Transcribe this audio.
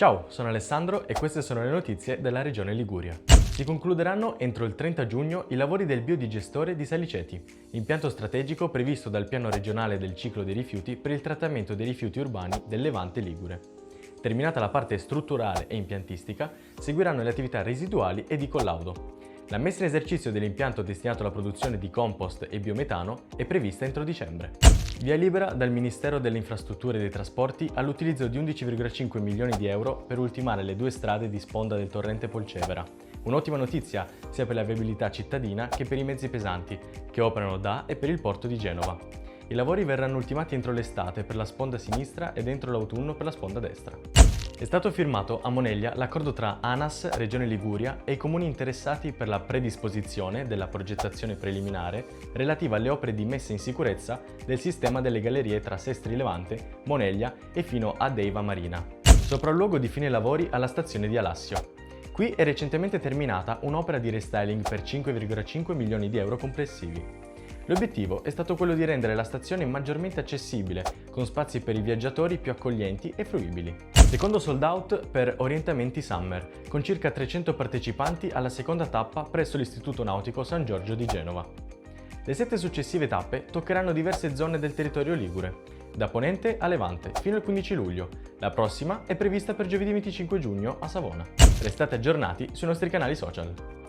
Ciao, sono Alessandro e queste sono le notizie della Regione Liguria. Si concluderanno entro il 30 giugno i lavori del biodigestore di Saliceti, impianto strategico previsto dal Piano regionale del ciclo dei rifiuti per il trattamento dei rifiuti urbani del Levante Ligure. Terminata la parte strutturale e impiantistica, seguiranno le attività residuali e di collaudo. La messa in esercizio dell'impianto destinato alla produzione di compost e biometano è prevista entro dicembre. Via libera dal Ministero delle Infrastrutture e dei Trasporti all'utilizzo di 11,5 milioni di euro per ultimare le due strade di sponda del torrente Polcevera. Un'ottima notizia sia per la viabilità cittadina che per i mezzi pesanti che operano da e per il porto di Genova. I lavori verranno ultimati entro l'estate per la sponda sinistra ed entro l'autunno per la sponda destra. È stato firmato a Moneglia l'accordo tra ANAS, Regione Liguria e i comuni interessati per la predisposizione della progettazione preliminare relativa alle opere di messa in sicurezza del sistema delle gallerie tra Sestri Levante, Moneglia e fino a Deiva Marina, sopralluogo di fine lavori alla stazione di Alassio. Qui è recentemente terminata un'opera di restyling per 5,5 milioni di euro complessivi. L'obiettivo è stato quello di rendere la stazione maggiormente accessibile, con spazi per i viaggiatori più accoglienti e fruibili. Secondo sold out per Orientamenti Summer, con circa 300 partecipanti alla seconda tappa presso l'Istituto Nautico San Giorgio di Genova. Le 7 successive tappe toccheranno diverse zone del territorio ligure, da Ponente a Levante, fino al 15 luglio. La prossima è prevista per giovedì 25 giugno a Savona. Restate aggiornati sui nostri canali social.